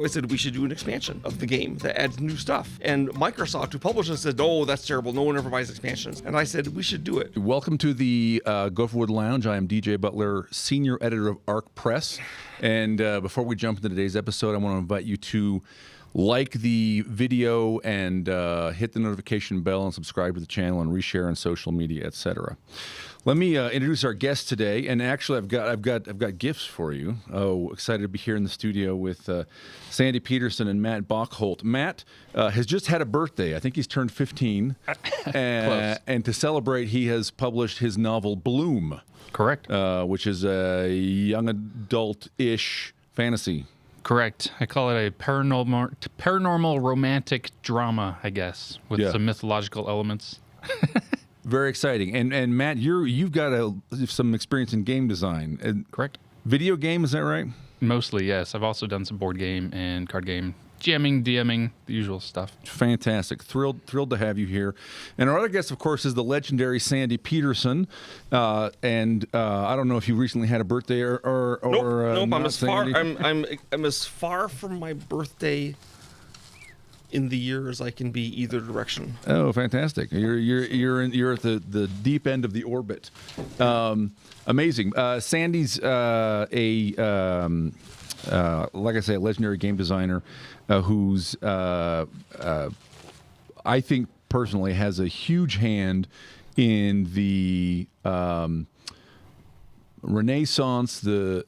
I said we should do an expansion of the game that adds new stuff. And Microsoft, who published it, said, "Oh, that's terrible. No one ever buys expansions." And I said, we should do it. Welcome to the Gopherwood Lounge. I am DJ Butler, senior editor of Arc Press. And before we jump into today's episode, I want to invite you to like the video and hit the notification bell and subscribe to the channel and reshare on social media, etc. Let me introduce our guest today, and actually, I've got gifts for you. Oh, excited to be here in the studio with Sandy Petersen and Matt Bockholt. Matt has just had a birthday. I think he's turned 15, and to celebrate, he has published his novel Bloom. Correct. Which is a young adult-ish fantasy. Correct. I call it a paranormal romantic drama, I guess, with some mythological elements. Very exciting. And Matt, you've got some experience in game design. Correct. Video game, is that right? Mostly, yes. I've also done some board game and card game, jamming, DMing, the usual stuff. Fantastic. Thrilled to have you here. And our other guest, of course, is the legendary Sandy Petersen. And I don't know if you recently had a birthday or Nope. I'm Sandy. as far from my birthday in the year as I can be either direction. Oh, fantastic! You're at the deep end of the orbit. Amazing. Sandy's like I say, a legendary game designer who's I think personally has a huge hand in the Renaissance, the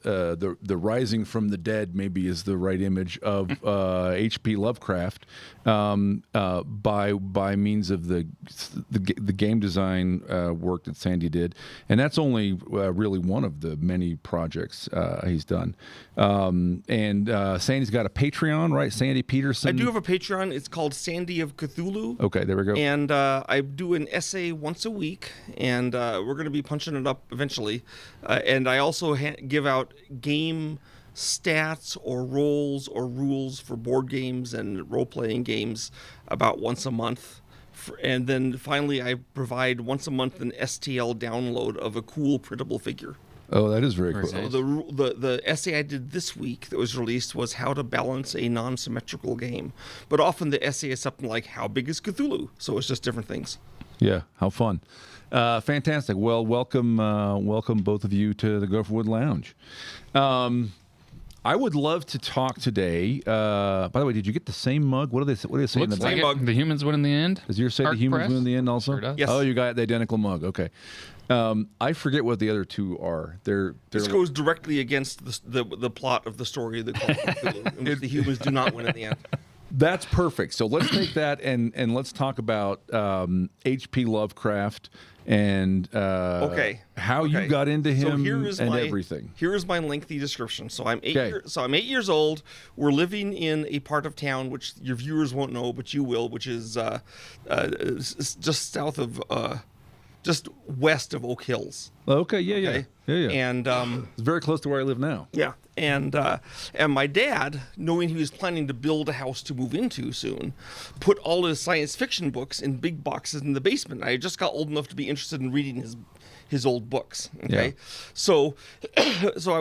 rising from the dead, maybe is the right image of H.P. Lovecraft by means of the game design work that Sandy did, and that's only really one of the many projects he's done. And Sandy's got a Patreon, right? Sandy Petersen. I do have a Patreon. It's called Sandy of Cthulhu. Okay, there we go. And I do an essay once a week, and we're going to be punching it up eventually. And I also give out game stats or roles or rules for board games and role-playing games about once a month. And then finally, I provide once a month an STL download of a cool printable figure. Oh, that is very cool. So the essay I did this week that was released was how to balance a non-symmetrical game. But often the essay is something like, how big is Cthulhu? So it's just different things. Yeah, how fun. Fantastic. Well, welcome both of you to the Gopherwood Lounge. I would love to talk today. By the way, did you get the same mug? What do they say in the Looks back? like the humans win in the end. Does yours say Arc the humans Press? win in the end also? Sure does. Yes. Oh, you got the identical mug. Okay. I forget what the other two are. This goes directly against the plot of the story of the Call of Cthulhu, in which the humans do not win in the end. That's perfect. So let's take that and let's talk about H.P. Lovecraft and how you got into him everything. Here is my lengthy description. So I'm 8 years old. We're living in a part of town which your viewers won't know, but you will, which is just south of, just west of Oak Hills. Okay, yeah. And it's very close to where I live now. Yeah, and my dad, knowing he was planning to build a house to move into soon, put all his science fiction books in big boxes in the basement. I just got old enough to be interested in reading his old books. Okay, Yeah. so I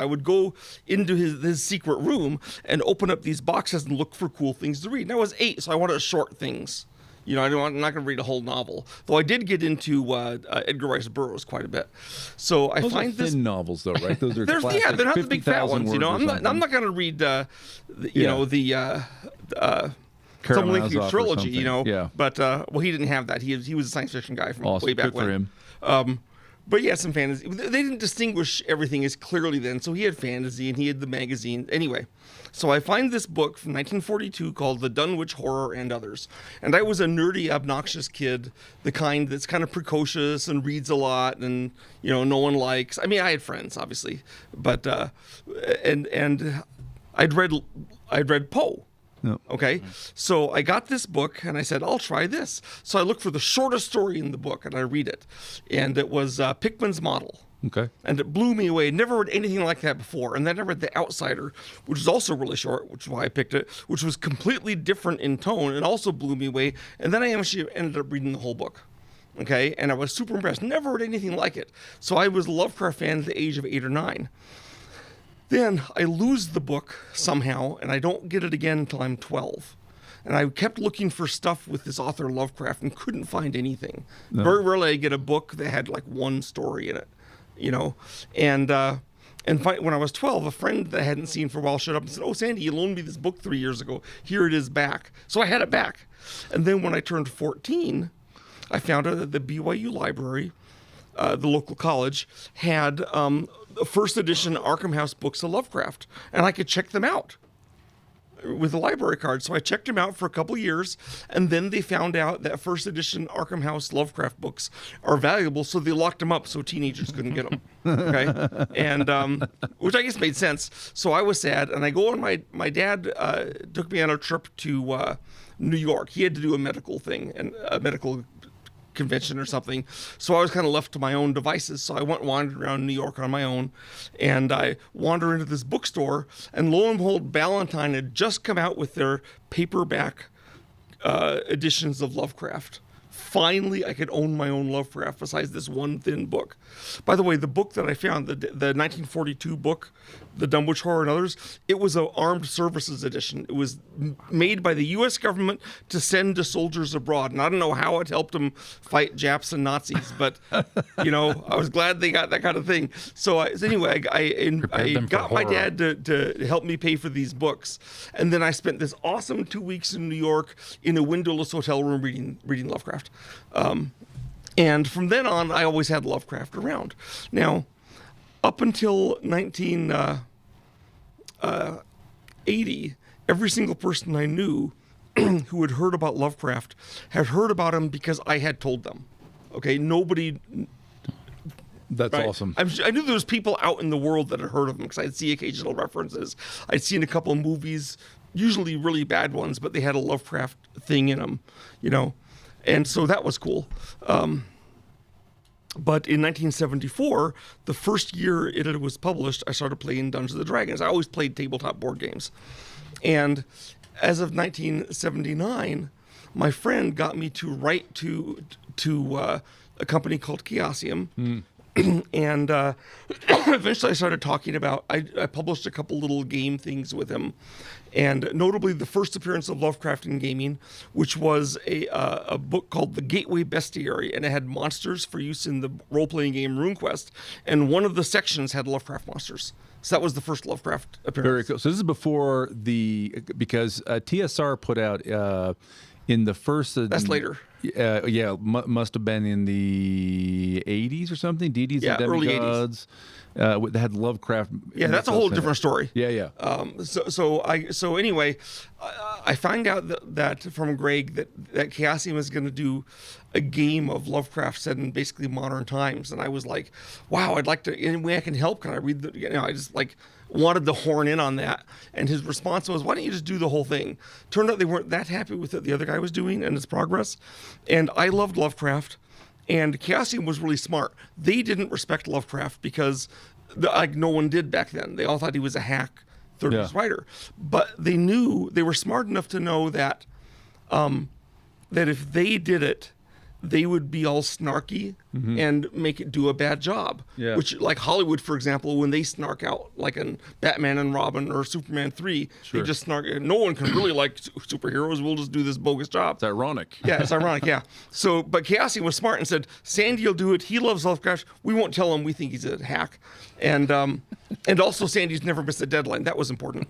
would go into his secret room and open up these boxes and look for cool things to read. And I was 8, so I wanted short things. You know, I'm not going to read a whole novel. Though I did get into Edgar Rice Burroughs quite a bit. So I Those find are thin novels, though, right? Those are classic, they're not the big fat 50,000 ones. You know, words I'm not going to read some lengthy Karamazov or trilogy. You know, something. Yeah. But well, he didn't have that. He was a science fiction guy from Awesome. way back Good for when. him. But yeah, some fantasy. They didn't distinguish everything as clearly then. So he had fantasy and he had the magazine. Anyway, so I find this book from 1942 called The Dunwich Horror and Others. And I was a nerdy, obnoxious kid, the kind that's kind of precocious and reads a lot and, you know, no one likes. I mean, I had friends, obviously. But, and I'd read Poe. No. Okay, so I got this book and I said, I'll try this. So I looked for the shortest story in the book and I read it. And it was Pickman's Model. Okay. And it blew me away. Never read anything like that before. And then I read The Outsider, which is also really short, which is why I picked it, which was completely different in tone and also blew me away. And then I actually ended up reading the whole book. Okay, and I was super impressed. Never read anything like it. So I was a Lovecraft fan at the age of 8 or 9. Then I lose the book somehow, and I don't get it again until I'm 12. And I kept looking for stuff with this author Lovecraft and couldn't find anything. No. Very rarely I get a book that had like one story in it, you know. And when I was 12, a friend that I hadn't seen for a while showed up and said, "Oh, Sandy, you loaned me this book 3 years ago. Here it is back." So I had it back. And then when I turned 14, I found out that the BYU library, the local college, had first edition Arkham House books of Lovecraft, and I could check them out with a library card. So I checked them out for a couple years, and then they found out that first edition Arkham House Lovecraft books are valuable, so they locked them up so teenagers couldn't get them. Okay, and which I guess made sense. So I was sad, and I go on my dad took me on a trip to New York. He had to do a medical thing and a medical convention or something, so I was kind of left to my own devices. So I went wandering around New York on my own, and I wander into this bookstore, and lo and behold, Ballantine had just come out with their paperback editions of Lovecraft. Finally, I could own my own Lovecraft besides this one thin book. By the way, the book that I found, the 1942 book, The Dunwich Horror and Others, it was an armed services edition. It was made by the U.S. government to send to soldiers abroad. And I don't know how it helped them fight Japs and Nazis, but, you know, I was glad they got that kind of thing. So anyway, I got my dad to help me pay for these books. And then I spent this awesome 2 weeks in New York in a windowless hotel room reading Lovecraft. And from then on, I always had Lovecraft around. Now, up until 1980, every single person I knew who had heard about Lovecraft had heard about him because I had told them. Okay, nobody. That's right? awesome. I knew there was people out in the world that had heard of him because I'd see occasional references. I'd seen a couple of movies, usually really bad ones, but they had a Lovecraft thing in them, you know. And so that was cool. But in 1974, the first year it was published, I started playing Dungeons & Dragons. I always played tabletop board games. And as of 1979, my friend got me to write to a company called Chaosium. And eventually I started talking about, I published a couple little game things with him. And notably the first appearance of Lovecraft in gaming, which was a book called The Gateway Bestiary, and it had monsters for use in the role-playing game RuneQuest, and one of the sections had Lovecraft monsters. So that was the first Lovecraft appearance. Very cool. So this is before because TSR put out in the first... That's later. Must have been in the 80s or something. Deities and early Demigods. They had Lovecraft. Yeah, that's a whole different story. Yeah. So anyway, I find out that from Greg that Chaosium is going to do a game of Lovecraft set in basically modern times, and I was like, wow, I'd like to. Any way I can help? Can I read the? You know, I just like wanted to horn in on that, and his response was, why don't you just do the whole thing? Turned out they weren't that happy with what the other guy was doing and its progress, and I loved Lovecraft. And Chaosium was really smart. They didn't respect Lovecraft because like no one did back then. They all thought he was a hack 30s writer. But they were smart enough to know that that if they did it, they would be all snarky and make it do a bad job. Yeah. Which, like Hollywood, for example, when they snark out, like in Batman and Robin or Superman 3, they just snark. No one can really like superheroes. We'll just do this bogus job. It's ironic. Yeah, it's ironic, yeah. So, but Chaosium was smart and said, Sandy will do it. He loves Lovecraft. We won't tell him we think he's a hack. And also Sandy's never missed a deadline. That was important.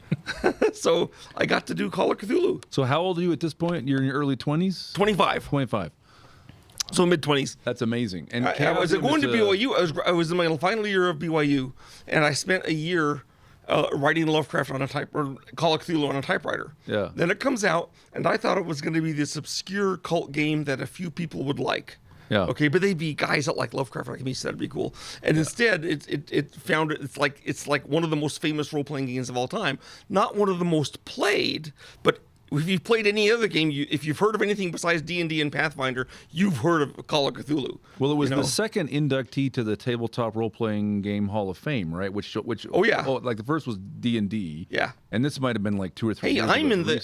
So I got to do Call of Cthulhu. So how old are you at this point? You're in your early 20s? 25. 25. So mid-20s. That's amazing. And I was going to BYU. I was in my final year of BYU, and I spent a year writing Lovecraft on Call of Cthulhu on a typewriter. Yeah. Then it comes out, and I thought it was going to be this obscure cult game that a few people would like. Yeah. Okay, but they'd be guys that like Lovecraft like me, so that'd be cool. And instead, it's like one of the most famous role-playing games of all time. Not one of the most played, but if you've played any other game, if you've heard of anything besides D&D and Pathfinder, you've heard of Call of Cthulhu. Well, it was the second inductee to the Tabletop Role-Playing Game Hall of Fame, right? Like the first was D&D. Yeah. And this might have been like 2 or 3 years ago.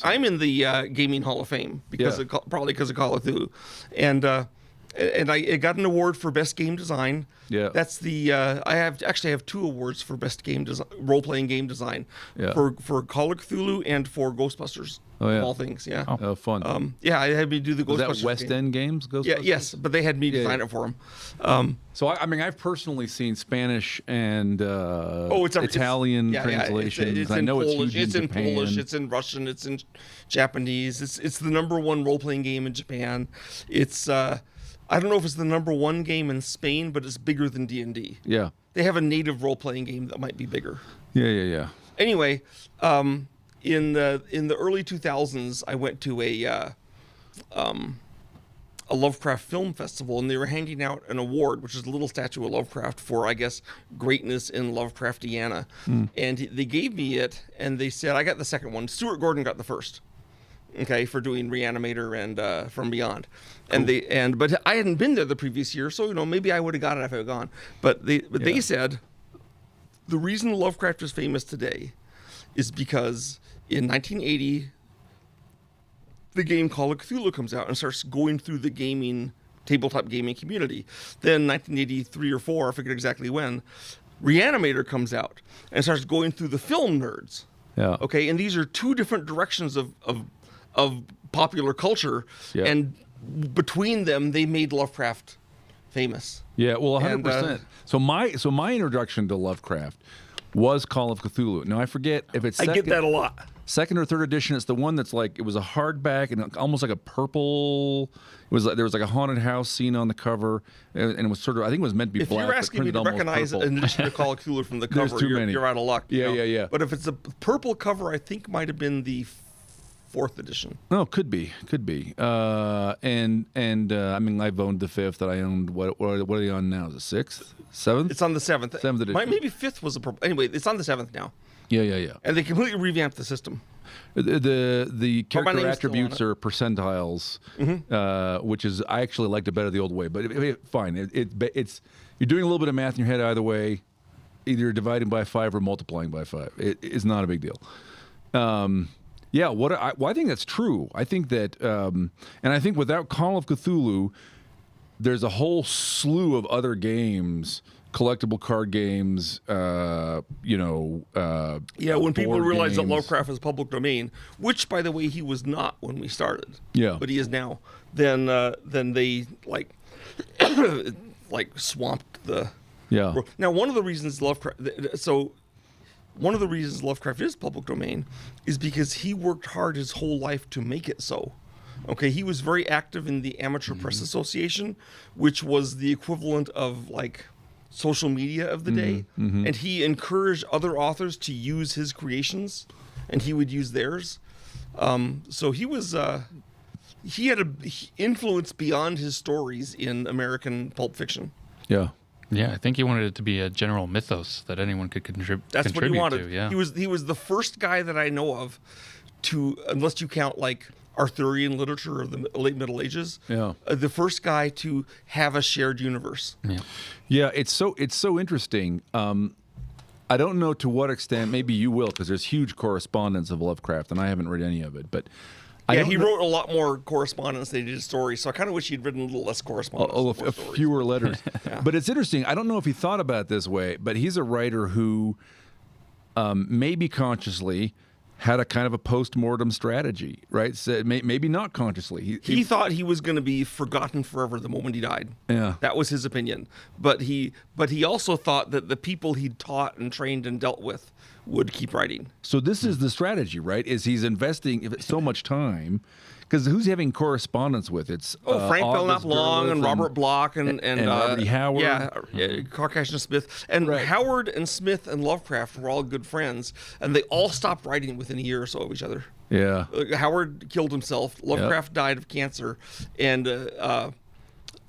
I'm in the Gaming Hall of Fame probably because of Call of Cthulhu. and it got an award for best game design. Yeah. That's the I have 2 awards for best game design, role-playing game design, Yeah. for Call of Cthulhu and for Ghostbusters. Oh, yeah. Of all things, yeah. Oh, fun. Yeah, I had me do the Was Ghostbusters. that West game. End Games? Ghostbusters? Yeah, yes, but they had me design it for them. So I mean, I've personally seen Spanish and It's Italian yeah, translations. It's I in know Polish, it's huge in Japan. Polish, it's in Russian, it's in Japanese. It's the number 1 role-playing game in Japan. It's I don't know if it's the number 1 game in Spain, but it's bigger than D&D. Yeah. They have a native role-playing game that might be bigger. Yeah. Anyway, in the early 2000s, I went to a Lovecraft film festival, and they were handing out an award, which is a little statue of Lovecraft for, I guess, greatness in Lovecraftiana. And they gave me it, and they said I got the second one. Stuart Gordon got the first. Okay, for doing Reanimator and From Beyond, but I hadn't been there the previous year, so maybe I would have got it if I had gone. But they said the reason Lovecraft is famous today is because in 1980 the game Call of Cthulhu comes out and starts going through the tabletop gaming community. Then 1983 or 4, I forget exactly when, Reanimator comes out and starts going through the film nerds. Yeah. Okay, and these are 2 different directions of popular culture, and between them they made Lovecraft famous. Yeah, well, 100%. And, so my introduction to Lovecraft was Call of Cthulhu. Now I forget if it's I get that a lot. second or third edition. It's the one that's like, it was a hardback and almost like a purple. It was like, there was like a haunted house scene on the cover, and it was sort of, I think it was meant to be If black. you're asking me to recognize an edition of Call of Cthulhu from the There's cover, too many. you're out of luck. Yeah. But if it's a purple cover, I think might have been the 4th edition. No, could be. I mean, I've owned the 5th. That I owned. What are they on now? Is it 6th, 7th? It's on the 7th. 7th edition. Maybe 5th was a purple. Anyway, it's on the 7th now. Yeah. And they completely revamped the system. The my character name's still attributes on are percentiles, which is, I actually liked it better the old way. But fine. It's you're doing a little bit of math in your head either way. Either you're dividing by 5 or multiplying by 5. It's not a big deal. Yeah, I think that's true. I think that, and I think without Call of Cthulhu, there's a whole slew of other games, collectible card games, When people board realize that games. Lovecraft is public domain, which, by the way, he was not when we started. Yeah. But he is now. Then they swamped the. Yeah. Now, one of the reasons Lovecraft is public domain is because he worked hard his whole life to make it so. Okay, he was very active in the Amateur Press Association, which was the equivalent of like social media of the day, and he encouraged other authors to use his creations, and he would use theirs. So he was he had an influence beyond his stories in American pulp fiction. Yeah. Yeah, I think he wanted it to be a general mythos that anyone could contribute That's what he wanted. to. Yeah, He was the first guy that I know of to, unless you count like Arthurian literature of the late Middle Ages, the first guy to have a shared universe. Yeah, it's so interesting. I don't know to what extent. Maybe you will, because there's huge correspondence of Lovecraft, and I haven't read any of it. But He wrote a lot more correspondence than he did stories, so I kind of wish he'd written a little less correspondence. Fewer letters. But it's interesting. I don't know if he thought about it this way, but he's a writer who maybe consciously had a kind of a post-mortem strategy, right? So maybe not consciously. He thought he was going to be forgotten forever the moment he died. Yeah. That was his opinion. But he also thought that the people he'd taught and trained and dealt with would keep writing. So this is the strategy, right? Is he's investing so much time, because who's having correspondence with? It's Frank Belknap Long and Robert Bloch and Robert E. Howard. Carcass and Smith. And Howard and Smith and Lovecraft were all good friends, and they all stopped writing within a year or so of each other. Yeah. Howard killed himself. Lovecraft died of cancer, and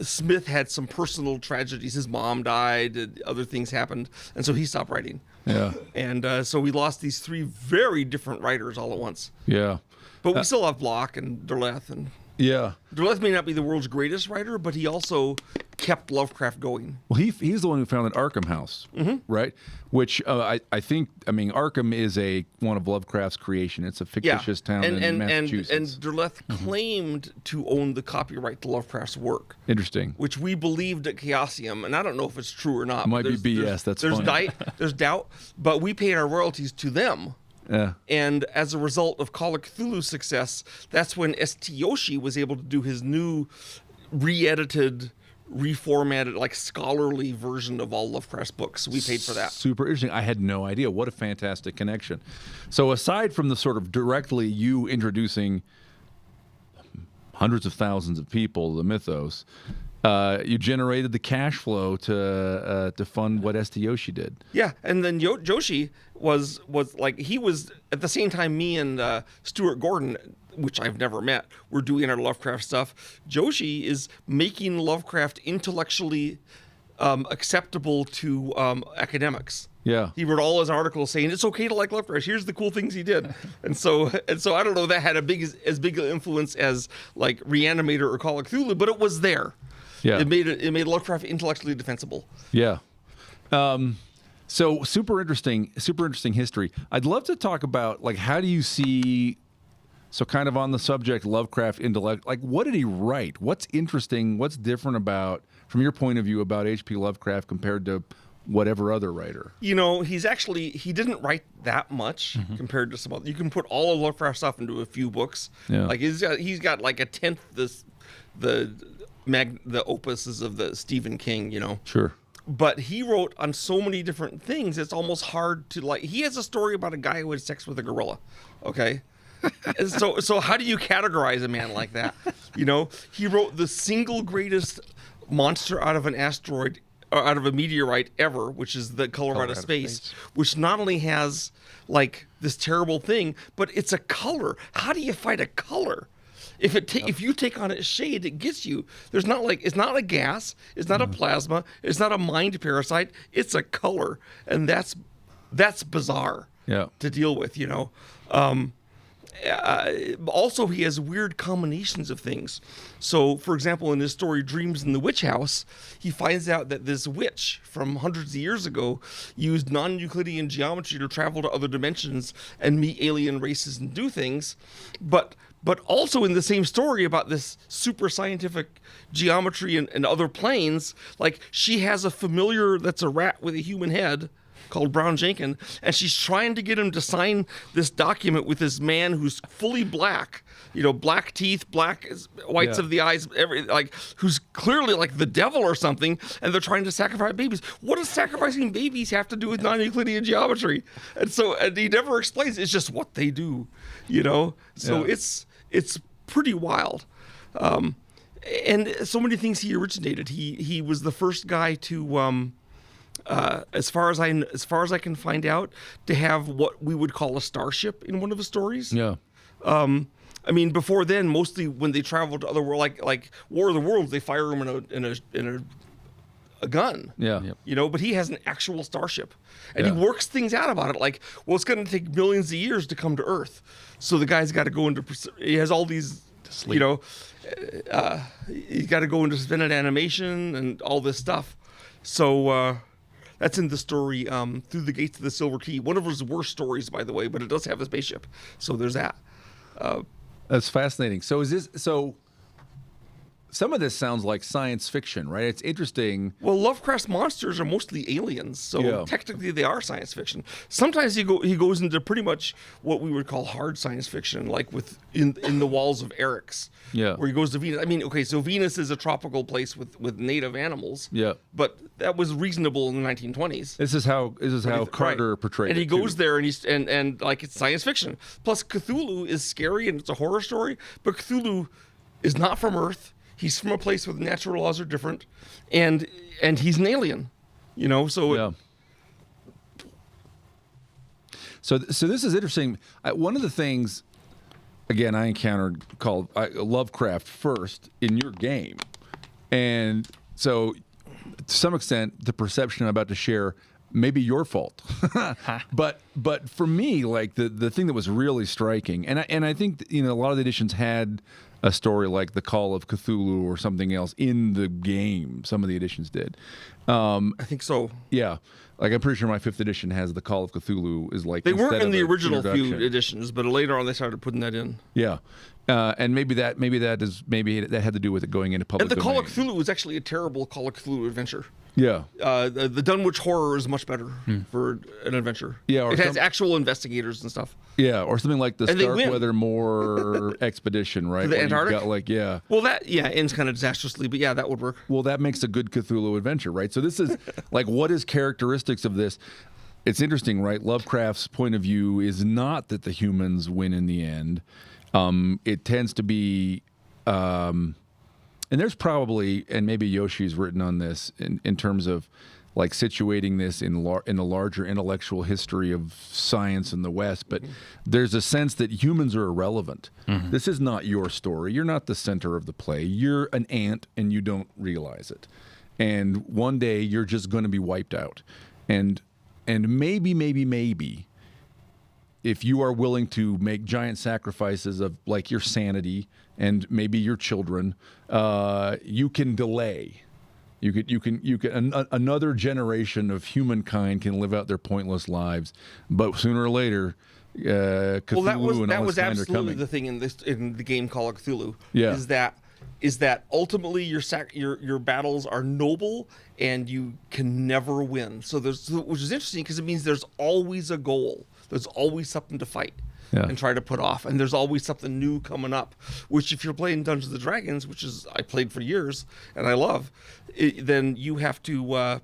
Smith had some personal tragedies. His mom died, and other things happened, and so he stopped writing. Yeah. And so we lost these 3 very different writers all at once. Yeah. But we still have Bloch and Derleth and Yeah. Derleth may not be the world's greatest writer, but he also kept Lovecraft going. Well, he's the one who founded Arkham House, right? Which I think, Arkham is one of Lovecraft's creation. It's a fictitious town in Massachusetts. And Derleth claimed to own the copyright to Lovecraft's work. Interesting. Which we believed at Chaosium, and I don't know if it's true or not. It might be BS. That's fine. There's doubt, but we paid our royalties to them. Yeah. And as a result of Call of Cthulhu's success, that's when S.T. Yoshi was able to do his new re-edited, reformatted, like scholarly version of all Lovecraft's books. We paid for that. Super interesting. I had no idea. What a fantastic connection. So aside from the sort of directly you introducing hundreds of thousands of people to the mythos, you generated the cash flow to fund what S.T. Yoshi did. Yeah, and then Joshi was like, he was at the same time me and Stuart Gordon, which I've never met, were doing our Lovecraft stuff. Joshi is making Lovecraft intellectually acceptable to academics. Yeah. He wrote all his articles saying it's okay to like Lovecraft. Here's the cool things he did. And so I don't know if that had as big an influence as like Reanimator or Call of Cthulhu, but it was there. Yeah. It made Lovecraft intellectually defensible. Yeah. So super interesting history. I'd love to talk about, like, how do you see, so kind of on the subject, Lovecraft intellect, like, what did he write? What's interesting? What's different about, from your point of view, about H.P. Lovecraft compared to whatever other writer? You know, he didn't write that much compared to some other. You can put all of Lovecraft stuff into a few books. Yeah. Like he's got like a tenth the opuses of the Stephen King, you know. Sure. But he wrote on so many different things, it's almost hard to like. He has a story about a guy who had sex with a gorilla. Okay. And so how do you categorize a man like that? You know, he wrote the single greatest monster out of an asteroid, or out of a meteorite ever, which is the Color Out of Space, which not only has like this terrible thing, but it's a color. How do you fight a color? If you take on its shade, it gets you. It's not a gas, it's not a plasma, it's not a mind parasite. It's a color, and that's bizarre. Yeah. To deal with, you know. Also, he has weird combinations of things. So, for example, in his story Dreams in the Witch House, he finds out that this witch from hundreds of years ago used non-Euclidean geometry to travel to other dimensions and meet alien races and do things. But also in the same story about this super scientific geometry and other planes, like she has a familiar that's a rat with a human head called Brown Jenkin, and she's trying to get him to sign this document with this man who's fully black, you know, black teeth, black whites of the eyes, who's clearly like the devil or something, and they're trying to sacrifice babies. What does sacrificing babies have to do with non-Euclidean geometry? And he never explains. It's just what they do, you know. So it's pretty wild. And so many things he originated. He was the first guy to as far as I can find out, to have what we would call a starship in one of his stories. Yeah. I mean, before then, mostly when they traveled to other world, like War of the Worlds, they fire him in a gun. Yeah. Yep. You know, but he has an actual starship, and he works things out about it. Like, well, it's going to take millions of years to come to Earth, so the guy's got to go into. He has all these, you know, he's got to go into suspended animation and all this stuff. So. That's in the story Through the Gates of the Silver Key. One of his worst stories, by the way, but it does have a spaceship. So there's that. That's fascinating. So some of this sounds like science fiction, right? It's interesting. Well, Lovecraft's monsters are mostly aliens, so technically they are science fiction. Sometimes he goes into pretty much what we would call hard science fiction, like in the Walls of Eryx, where he goes to Venus. I mean, okay, so Venus is a tropical place with native animals, but that was reasonable in the 1920s. This is how Carter portrayed it. And he goes there, and like it's science fiction. Plus, Cthulhu is scary and it's a horror story, but Cthulhu is not from Earth. He's from a place where the natural laws are different, and he's an alien, you know. So So this is interesting. One of the things, again, I encountered called Lovecraft first in your game, and so to some extent, the perception I'm about to share maybe your fault. but for me, like the thing that was really striking, and I think a lot of the editions had a story like the Call of Cthulhu or something else in the game. Some of the editions did. I think so. Yeah. Like, I'm pretty sure my 5th edition has the Call of Cthulhu is like... They weren't instead in of the an original few introduction. editions, but later on they started putting that in. Yeah. And maybe that had to do with it going into public And the Call of domain. Cthulhu was actually a terrible Call of Cthulhu adventure. Yeah. The Dunwich Horror is much better for an adventure. Yeah, or it has actual investigators and stuff. Yeah, or something like the And they win. Starkweather Moor expedition, right? To the Where you've Antarctic? got, like, yeah. Well, that ends kind of disastrously, but yeah, that would work. Well, that makes a good Cthulhu adventure, right? So this is like, what is characteristics of this? It's interesting, right? Lovecraft's point of view is not that the humans win in the end. It tends to be, and there's probably, and maybe Yoshi's written on this in terms of like situating this in the larger intellectual history of science in the West, but there's a sense that humans are irrelevant. This is not your story. You're not the center of the play. You're an ant and you don't realize it. And one day you're just going to be wiped out. And maybe, if you are willing to make giant sacrifices of like your sanity and maybe your children, you can delay. Another generation of humankind can live out their pointless lives, but sooner or later, Cthulhu that was are absolutely coming. the thing in the game Call of Cthulhu. Yeah. Is that ultimately your battles are noble and you can never win. So which is interesting because it means there's always a goal. There's always something to fight and try to put off, and there's always something new coming up. Which, if you're playing Dungeons and Dragons, which is I played for years and I love, then you have to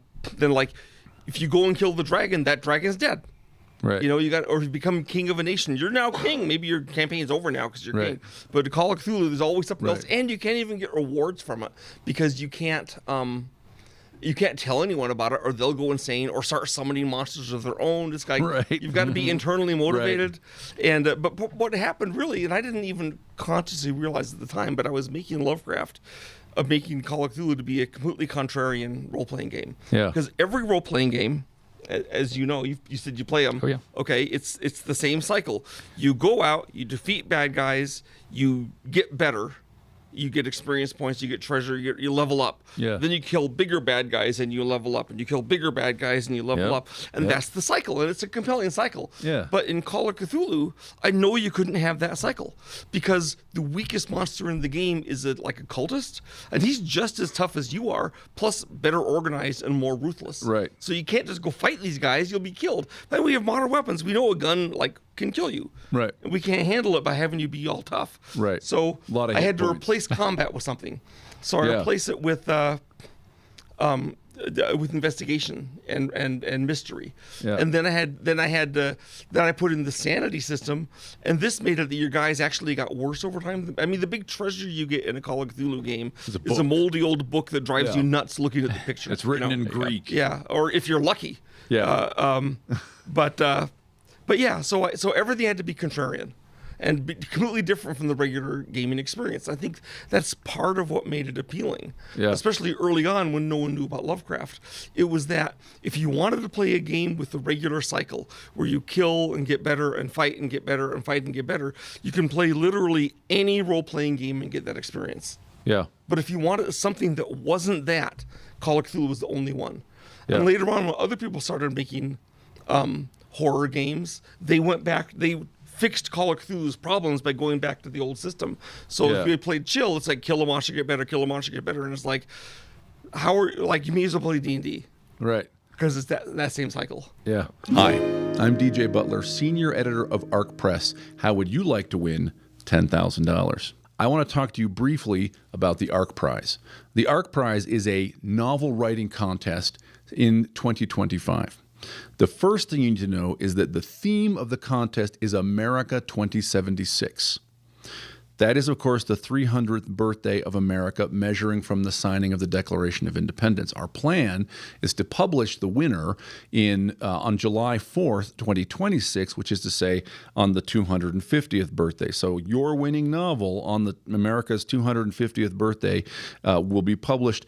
if you go and kill the dragon, that dragon's dead. Right. Or if you become king of a nation, you're now king. Maybe your campaign's over now because you're king. But to Call of Cthulhu, there's always something else, and you can't even get rewards from it because you can't tell anyone about it, or they'll go insane or start summoning monsters of their own. It's like you've got to be internally motivated. And but what happened really, and I didn't even consciously realize at the time, but I was making Lovecraft. Of making Call of Cthulhu to be a completely contrarian role-playing game. Yeah. Because every role-playing game, as you know, you said you play them. Oh, yeah. Okay, it's the same cycle. You go out, you defeat bad guys, you get better, you get experience points, you get treasure, you level up. Yeah. Then you kill bigger bad guys and you level up, and you kill bigger bad guys and you level up, and that's the cycle, and it's a compelling cycle. Yeah. But in Call of Cthulhu, I know you couldn't have that cycle because the weakest monster in the game is like a cultist, and he's just as tough as you are, plus better organized and more ruthless. Right. So you can't just go fight these guys; you'll be killed. Then we have modern weapons. We know a gun can kill you. Right. And we can't handle it by having you be all tough. Right. So A lot of I hit had to points. replace combat with something. So I replaced it with investigation and mystery. Yeah. And then I put in the sanity system, and this made it that your guys actually got worse over time. I mean, the big treasure you get in a Call of Cthulhu game is a moldy old book that drives you nuts looking at the picture. It's written in Greek. Yeah, or if you're lucky. Yeah. But yeah, so everything had to be contrarian and be completely different from the regular gaming experience. I think that's part of what made it appealing, especially early on when no one knew about Lovecraft. It was that if you wanted to play a game with the regular cycle where you kill and get better and fight and get better and fight and get better, you can play literally any role-playing game and get that experience. Yeah. But if you wanted something that wasn't that, Call of Cthulhu was the only one. Yeah. And later on, when other people started making horror games, they went back, they fixed Call of Cthulhu's problems by going back to the old system. So if we played chill, it's like kill a monster, get better, kill a monster, get better. And it's like, you may as well play D&D. Right. Because it's that same cycle. Yeah. Hi, I'm DJ Butler, senior editor of Arc Press. How would you like to win $10,000? I want to talk to you briefly about the Arc Prize. The Arc Prize is a novel writing contest in 2025. The first thing you need to know is that the theme of the contest is America 2076. That is, of course, the 300th birthday of America, measuring from the signing of the Declaration of Independence. Our plan is to publish the winner on July 4th, 2026, which is to say on the 250th birthday. So your winning novel on America's 250th birthday will be published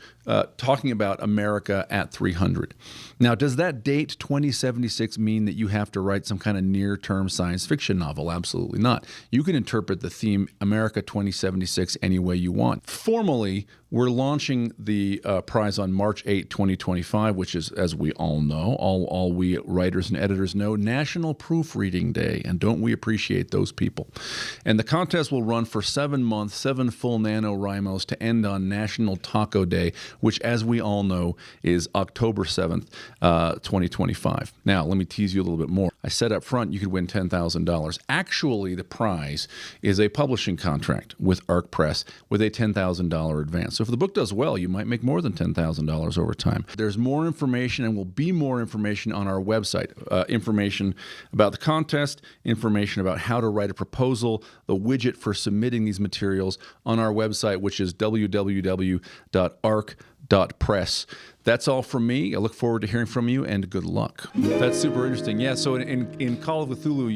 talking about America at 300. Now, does that date 2076 mean that you have to write some kind of near-term science fiction novel? Absolutely not. You can interpret the theme America 2076 any way you want. Formally, we're launching the prize on March 8, 2025, which is, as we all know, all we writers and editors know, National Proofreading Day. And don't we appreciate those people? And the contest will run for 7 months, 7 full NaNoWriMos to end on National Taco Day, which, as we all know, is October 7th, 2025. Now, let me tease you a little bit more. I said up front you could win $10,000. Actually, the prize is a publishing contract with Arc Press with a $10,000 advance. So if the book does well, you might make more than $10,000 over time. There's more information and will be more information on our website. Information about the contest, information about how to write a proposal, the widget for submitting these materials on our website, which is www.arc.press. That's all from me. I look forward to hearing from you, and good luck. That's super interesting. Yeah, so in Call of Cthulhu,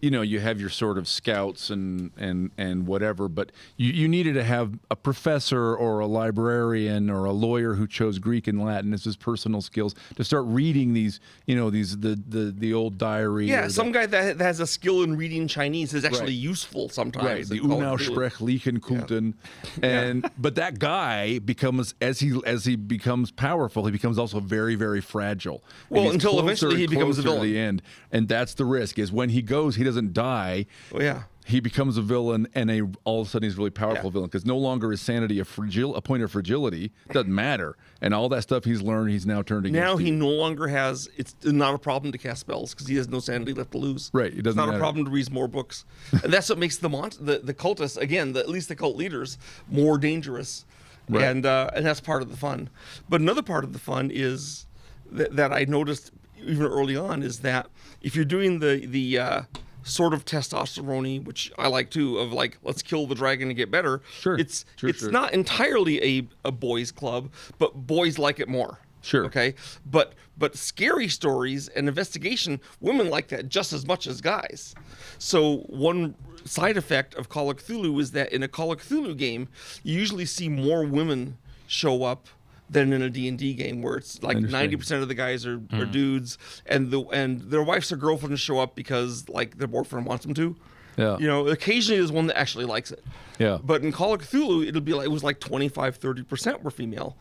you have your sort of scouts and whatever, but you needed to have a professor or a librarian or a lawyer who chose Greek and Latin as his personal skills to start reading these, the old diary. Yeah, some guy that has a skill in reading Chinese is actually useful sometimes. Right, the Unausprechlichen Kulten. And but that guy becomes, as he becomes powerful, he becomes also very, very fragile. Well, until eventually he becomes a villain. To the end. And that's the risk, is when he goes, he doesn't die. Oh, yeah. He becomes a villain, and all of a sudden he's a really powerful villain, because no longer is sanity a point of fragility. It doesn't matter. And all that stuff he's learned, he's now turned against. Now he no longer has, it's not a problem to cast spells because he has no sanity left to lose. Right. It doesn't It's not matter. a problem to read more books. And that's what makes the cultists, again, at least the cult leaders, more dangerous. Right. And that's part of the fun. But another part of the fun is that I noticed even early on is that if you're doing the sort of testosterone, which I like too, of like, let's kill the dragon and get better. Sure. It's not entirely a boys' club, but boys like it more. Sure. Okay. But scary stories and investigation, women like that just as much as guys. So one side effect of Call of Cthulhu is that in a Call of Cthulhu game, you usually see more women show up than in a D&D game, where it's like 90% of the guys are dudes, and their wives or girlfriends show up because like their boyfriend wants them to. Yeah. Occasionally there's one that actually likes it. Yeah. But in Call of Cthulhu, it was like 25-30% were female,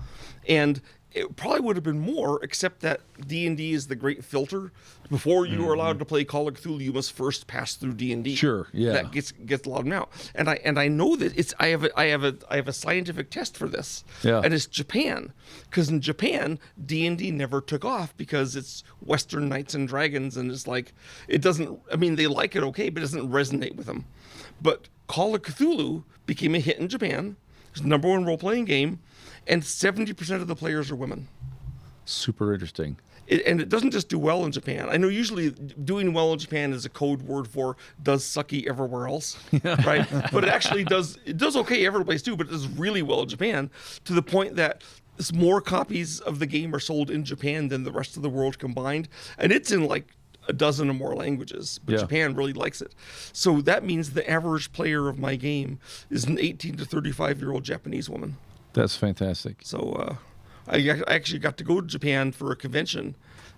and it probably would have been more, except that D&D is the great filter. Before you are allowed to play Call of Cthulhu, you must first pass through D&D. Sure, yeah. That gets allowed now. And I know that I have a scientific test for this. Yeah. And it's Japan. Because in Japan, D&D never took off because it's Western knights and dragons, and it's like they like it okay, but it doesn't resonate with them. But Call of Cthulhu became a hit in Japan. It's the #1 role-playing game. And 70% of the players are women. Super interesting. And it doesn't just do well in Japan. I know usually doing well in Japan is a code word for does sucky everywhere else, right? But it actually does. It does okay every place too, but it does really well in Japan, to the point that more copies of the game are sold in Japan than the rest of the world combined. And it's in like a dozen or more languages, but Japan really likes it. So that means the average player of my game is an 18 to 35-year-old Japanese woman. That's fantastic. So I actually got to go to Japan for a convention,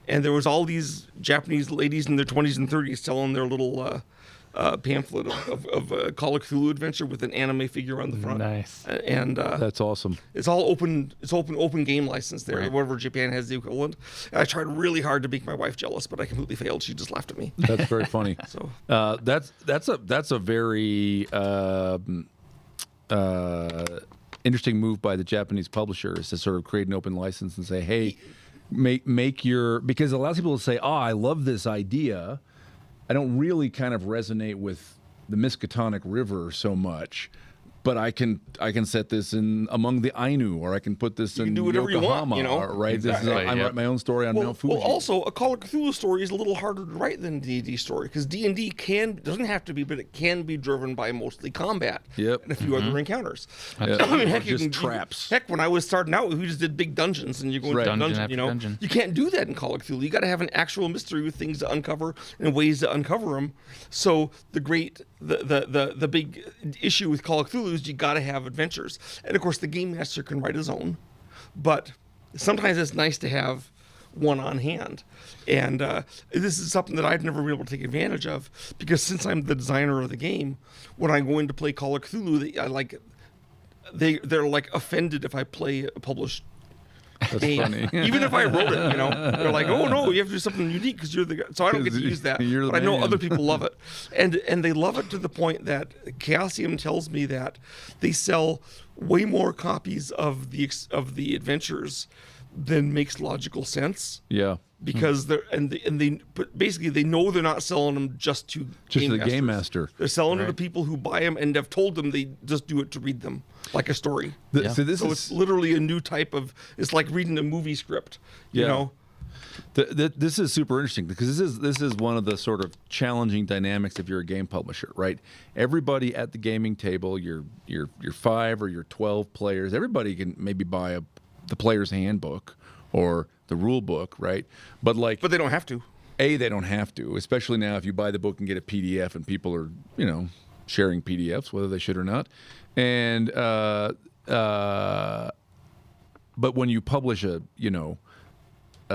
and there was all these Japanese ladies in their 20s and 30s selling their little pamphlet of Call of Cthulhu adventure with an anime figure on the front. Nice. And that's awesome. It's all open. It's open game license there. Right. Whatever Japan has the equivalent. And I tried really hard to make my wife jealous, but I completely failed. She just laughed at me. That's very funny. So that's a very interesting move by the Japanese publisher, is to sort of create an open license and say, hey, make your, because a lot of people will say, oh, I love this idea. I don't really kind of resonate with the Miskatonic River so much, but I can set this in among the Ainu, or I can put this in do whatever you want, Yokohama, you know? right? Exactly, I write my own story on Mount Fuji. Well, also, a Call of Cthulhu story is a little harder to write than a D&D story, because D&D doesn't have to be, but it can be driven by mostly combat Yep. and a few other encounters. Yeah. I mean, heck, Just traps. Heck, when I was starting out, we just did big dungeons, and you go into Right. a Dungeon dungeon, after you know? dungeon. You can't do that in Call of Cthulhu. You got to have an actual mystery with things to uncover and ways to uncover them. So the big issue with Call of Cthulhu is you got to have adventures. And of course, the game master can write his own, but sometimes it's nice to have one on hand. And this is something that I've never been able to take advantage of, because since I'm the designer of the game, when I go in to play Call of Cthulhu, they're like offended if I play a published game. funny. Even if I wrote it, you know, they're like, "Oh no, you have to do something unique because you're the guy." So I don't get to use that, You're the but I know man. other people love it, and they love it to the point that Chaosium tells me that they sell way more copies of the adventures than makes logical sense. Yeah. Because but basically they know they're not selling them just to the masters. game master. They're selling it to Right. people who buy them and have told them they just do it to read them like a story. Yeah. So this So is it's literally a new type of. It's like reading a movie script. You Yeah. know. This is super interesting, because this is one of the sort of challenging dynamics if you're a game publisher, right? Everybody at the gaming table, your 5 or your 12 players, everybody can maybe buy the player's handbook or the rule book, right? But But they don't have to. they don't have to, especially now if you buy the book and get a PDF, and people are, sharing PDFs, whether they should or not. And but when you publish a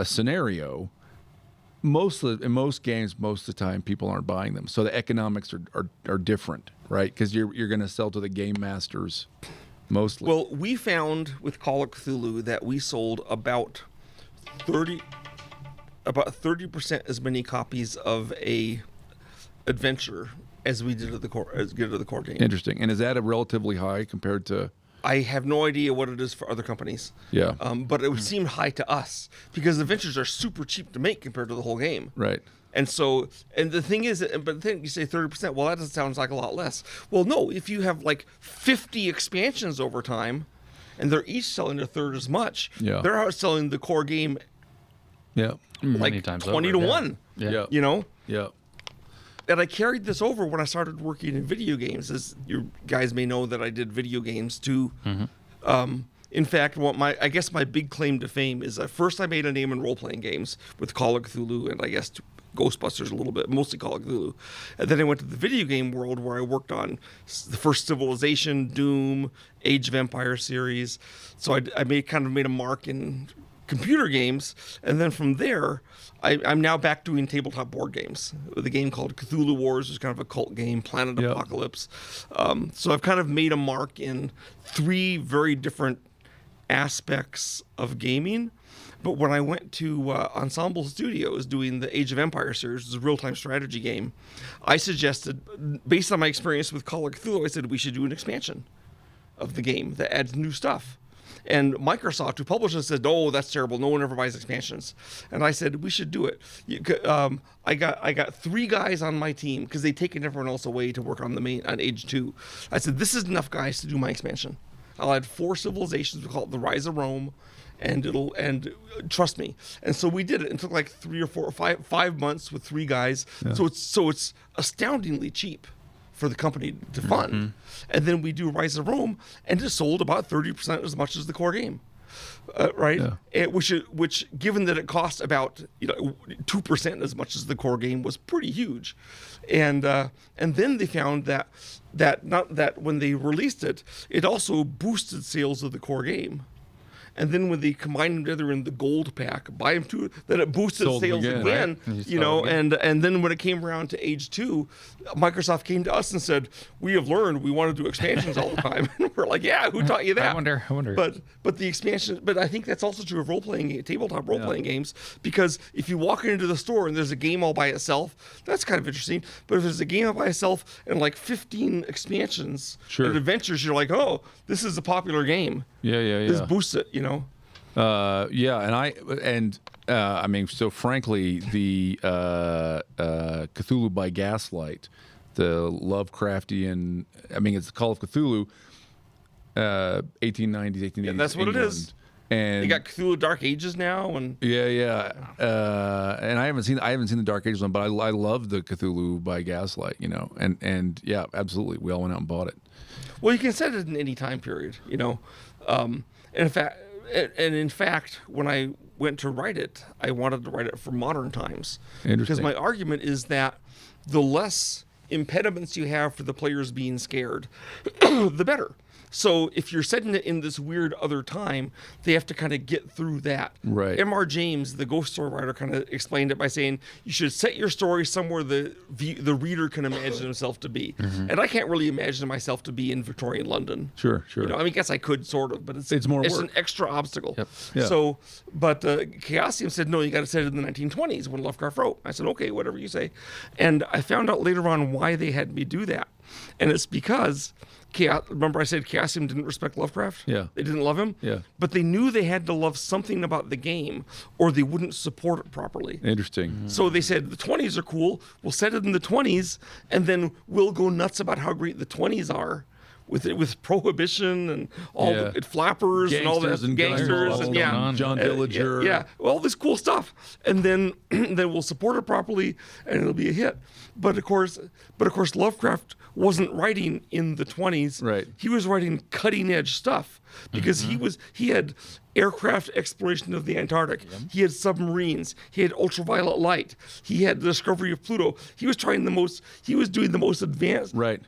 scenario, in most games, most of the time, people aren't buying them. So the economics are different, right? Because you're going to sell to the game masters mostly. Well, we found with Call of Cthulhu that we sold about 30% as many copies of a adventure as we did of the core game. Interesting. And is that a relatively high compared to? I have no idea what it is for other companies. Yeah. But it would seem high to us because adventures are super cheap to make compared to the whole game. Right. And so, and the thing is, but then you say 30%, well, that sounds like a lot less. Well, no, if you have like 50 expansions over time and they're each selling a third as much, Yeah. they're outselling the core game Yeah. like Many times 20 over, to yeah. 1, Yeah. you know? Yeah. And I carried this over when I started working in video games. As you guys may know that I did video games too. In fact, I guess my big claim to fame is first I made a name in role-playing games with Call of Cthulhu and I guess Ghostbusters a little bit, mostly Call of Cthulhu. And then I went to the video game world where I worked on the first Civilization, Doom, Age of Empires series. So I made a mark in computer games, and then from there, I'm now back doing tabletop board games with a game called Cthulhu Wars, which is kind of a cult game, Planet Yep. Apocalypse. So I've kind of made a mark in 3 very different aspects of gaming. But when I went to Ensemble Studios doing the Age of Empires series, which is a real-time strategy game, I suggested, based on my experience with Call of Cthulhu, I said we should do an expansion of the game that adds new stuff. And Microsoft, who published it, said, "Oh, that's terrible. No one ever buys expansions." And I said, "We should do it." I got 3 guys on my team because they'd taken everyone else away to work on Age 2. I said, "This is enough guys to do my expansion. I'll add 4 civilizations. We call it the Rise of Rome, and trust me." And so we did it. It took like 3 or 4 or 5 months with 3 guys. Yeah. So it's astoundingly cheap for the company to fund. And then we do Rise of Rome, and it sold about 30% as much as the core game. Right? Yeah. Which, given that it cost about 2% as much as the core game, was pretty huge. And then they found that when they released it, it also boosted sales of the core game. And then when they combined them together in the gold pack, buy them too, then it boosted Sold them sales again, again. right? You know, and then when it came around to Age 2, Microsoft came to us and said, "We have learned we want to do expansions all the time." And we're like, "Yeah, who taught you that?" I wonder. But the expansion, but I think that's also true of tabletop role playing games, because if you walk into the store and there's a game all by itself, that's kind of interesting. But if there's a game all by itself and like 15 expansions Sure. and adventures, you're like, "Oh, this is a popular game. Yeah. This boosts it," you know. I mean, so frankly, the Cthulhu by Gaslight, the Lovecraftian, I mean, it's Call of Cthulhu, 1890s, 1880s. Yeah, that's what it is. England. And They got Cthulhu Dark Ages now, and yeah. And I haven't seen the Dark Ages one, but I love the Cthulhu by Gaslight, and yeah, absolutely, we all went out and bought it. well, you can set it in any time period, And in fact, when I went to write it, I wanted to write it for modern times, because Interesting. my argument is that the less impediments you have for the players being scared, the better. So if you're setting it in this weird other time, they have to kind of get through that. Right. M.R. James, the ghost story writer, kind of explained it by saying you should set your story somewhere the reader can imagine himself to be. And I can't really imagine myself to be in Victorian London. Sure. I guess I could sort of, but It's more an work. extra obstacle. Yep. Yeah. So, but Chaosium said, no, you got to set it in the 1920s when Lovecraft wrote. I said, okay, whatever you say. And I found out later on why they had me do that. And it's because, remember I said Chaosium didn't respect Lovecraft? Yeah. They didn't love him? Yeah. But they knew they had to love something about the game or they wouldn't support it properly. Interesting. So they said the 20s are cool. We'll set it in the 20s, and then we'll go nuts about how great the 20s are, with prohibition and all Yeah. the flappers and all that Gangsters and gangsters guns, and all yeah, going on. John Dillinger. yeah, all this cool stuff, and then we'll support it properly, and it'll be a hit. But of course, Lovecraft wasn't writing in the 20s. Right. He was writing cutting edge stuff because he had aircraft exploration of the Antarctic. He had submarines. He had ultraviolet light. He had the discovery of Pluto. He was doing the most advanced. Right.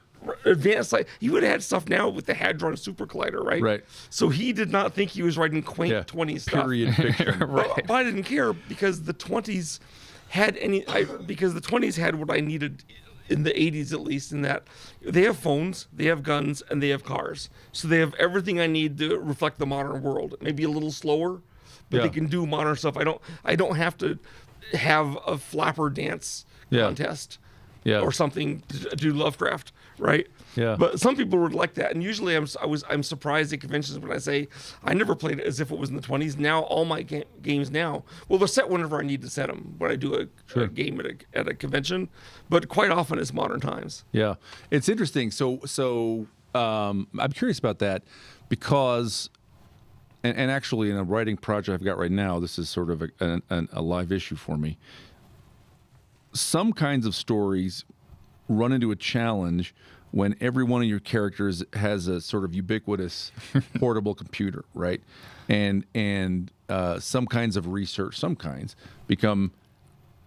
Advanced, like he would have had stuff now with the Hadron Super Collider, right? Right. So he did not think he was writing quaint Yeah. 20s stuff. Period fiction. But I didn't care because the 20s had because the 20s had what I needed in the 80s, at least, in that they have phones, they have guns, and they have cars. So they have everything I need to reflect the modern world. Maybe a little slower, but Yeah. they can do modern stuff. I don't have to have a flapper dance Yeah. contest. Yeah. Or something to do Lovecraft, right? Yeah. But some people would like that, and usually I'm surprised at conventions when I say I never played it as if it was in the 20s. Now all my games now, well, they're set whenever I need to set them when I do a game at a convention, but quite often it's modern times. Yeah, it's interesting. So I'm curious about that because, and actually in a writing project I've got right now, this is sort of a live issue for me. Some kinds of stories run into a challenge when every one of your characters has a sort of ubiquitous portable computer, right? And some kinds of research, become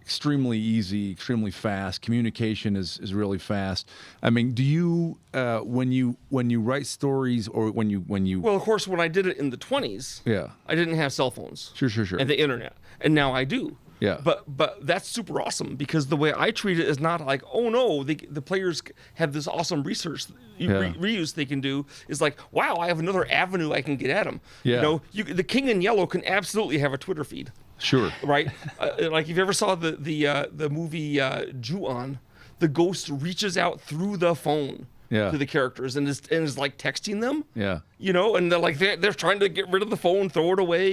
extremely easy, extremely fast. Communication is really fast. I mean, do you when you write stories or when you Well, of course, when I did it in the 20s, yeah, I didn't have cell phones. Sure. And the internet, and now I do. Yeah. But that's super awesome because the way I treat it is not like, oh no, the players have this awesome research reuse they can do. Is like, wow, I have another avenue I can get at them. Yeah. The King in Yellow can absolutely have a Twitter feed. Sure. Right. Like if you ever saw the movie Ju-On, the ghost reaches out through the phone. Yeah. To the characters and is like texting them. Yeah. And they're like they're trying to get rid of the phone, throw it away.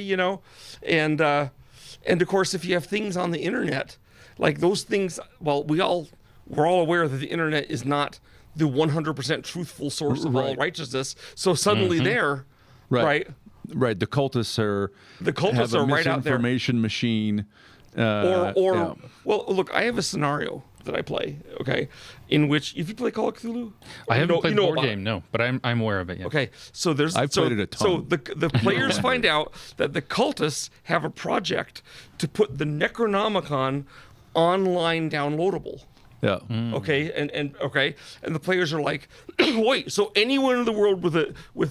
And of course, if you have things on the internet, like those things, well, we're all aware that the internet is not the 100% truthful source of all righteousness. So suddenly right? Right. The cultists are Have a right out there. misinformation machine. Well, look, I have a scenario that I play, okay, in which if you play Call of Cthulhu, I haven't played the board about it. game, no, but I'm aware of it. Yeah. Okay, so I've played it a ton. So the players find out that the cultists have a project to put the Necronomicon online downloadable. Yeah. Okay, and the players are like, wait, so anyone in the world with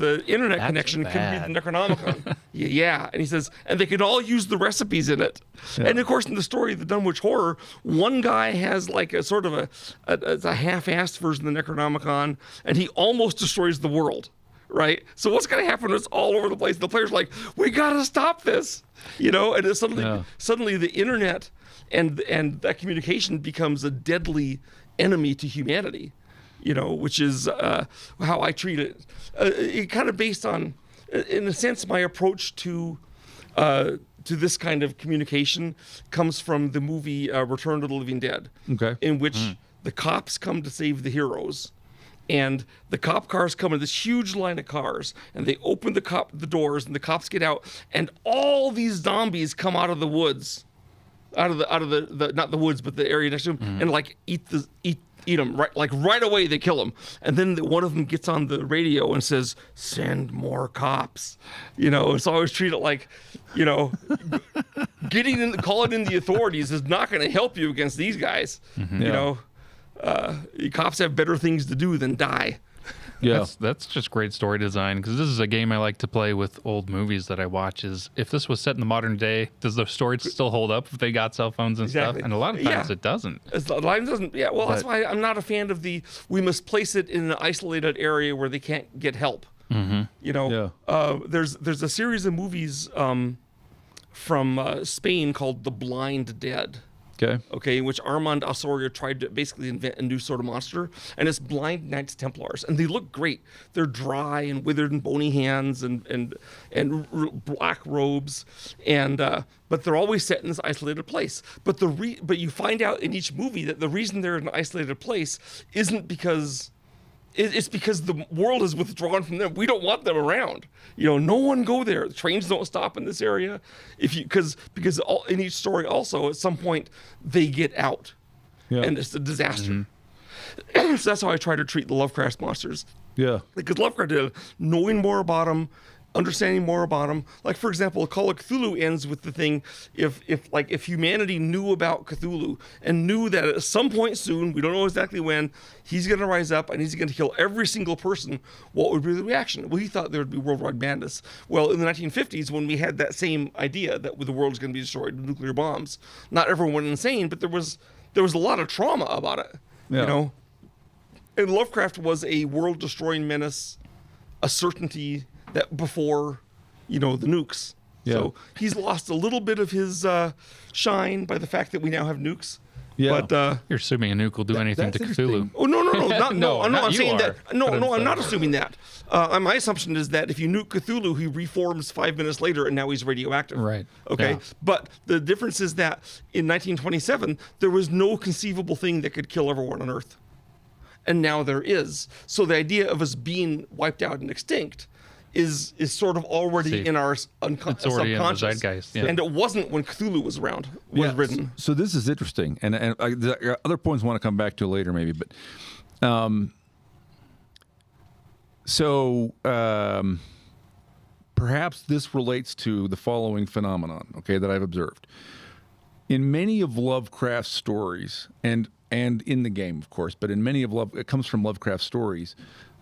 an internet That's connection can bad. read the Necronomicon? Yeah, and he says, and they can all use the recipes in it. Yeah. And of course, in the story of the Dunwich Horror, one guy has like a sort of a half-assed version of the Necronomicon, and he almost destroys the world. Right, so what's going to happen? It's all over the place. The players are like, we got to stop this, and it's suddenly the internet and that communication becomes a deadly enemy to humanity, which is how I treat it. It kind of based on, in a sense, my approach to this kind of communication comes from the movie Return to the Living Dead, Okay. in which the cops come to save the heroes. and the cop cars come in this huge line of cars, and they open the doors, and the cops get out, and all these zombies come out of the woods, out of the not the woods, but the area next to them, and like eat them right away. They kill them, and then one of them gets on the radio and says, "Send more cops." It's always treated like, calling in the authorities is not going to help you against these guys. Cops have better things to do than die. Yeah, that's just great story design, because this is a game I like to play with old movies that I watch. Is if this was set in the modern day, does the story still hold up if they got cell phones and stuff? And a lot of times it doesn't. A lot of doesn't. Yeah, well, that's why I'm not a fan of we must place it in an isolated area where they can't get help. There's a series of movies from Spain called The Blind Dead. Okay, in which Armand Osorio tried to basically invent a new sort of monster, and it's blind Knights Templars, and they look great. They're dry and withered and bony hands and black robes, but they're always set in this isolated place. But you find out in each movie that the reason they're in an isolated place isn't because. It's because the world is withdrawn from them. We don't want them around. No one go there. The trains don't stop in this area. Because in each story also, at some point, they get out. Yeah. And it's a disaster. So that's how I try to treat the Lovecraft monsters. Yeah. Because Lovecraft did knowing more about them, understanding more about them. Like, for example, Call of Cthulhu ends with the thing, if humanity knew about Cthulhu and knew that at some point soon, we don't know exactly when, he's going to rise up and he's going to kill every single person, what would be the reaction? Well, he thought there would be worldwide madness. Well, in the 1950s, when we had that same idea that the world was going to be destroyed with nuclear bombs, not everyone went insane, but there was a lot of trauma about it. And Lovecraft was a world-destroying menace, a certainty that before, the nukes. Yeah. So he's lost a little bit of his shine by the fact that we now have nukes. Yeah. But you're assuming a nuke will do anything to Cthulhu. Oh no, I'm saying that. No, I'm not assuming that. My assumption is that if you nuke Cthulhu, he reforms 5 minutes later, and now he's radioactive. Right. Okay. Yeah. But the difference is that in 1927, there was no conceivable thing that could kill everyone on Earth, and now there is. So the idea of us being wiped out and extinct is sort of already in our subconscious. In the zeitgeist, yeah. And it wasn't when Cthulhu was written. So this is interesting, and the other points I want to come back to later maybe, but perhaps this relates to the following phenomenon, okay, that I've observed. In many of Lovecraft's stories, and in the game, of course, but in many it comes from Lovecraft stories,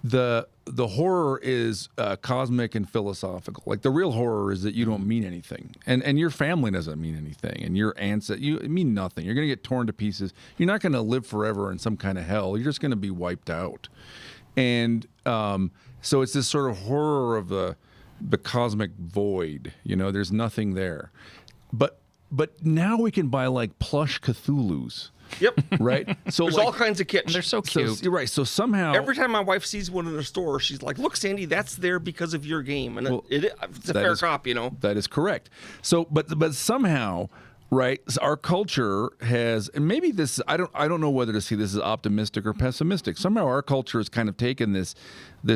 the horror is cosmic and philosophical. Like, the real horror is that you don't mean anything, and your family doesn't mean anything, and your ancestors, you mean nothing. You're going to get torn to pieces. You're not going to live forever in some kind of hell. You're just going to be wiped out. And so it's this sort of horror of the cosmic void. There's nothing there. But now we can buy like plush Cthulhus. Yep. Right? So there's all kinds of kits. They're so cute. So, you're right. So somehow, every time my wife sees one in a store, she's like, "Look, Sandy, that's there because of your game," and it's a fair cop, That is correct. So, but somehow, right? Our culture has, and maybe this, I don't know whether to see this as optimistic or pessimistic. Somehow, our culture has kind of taken this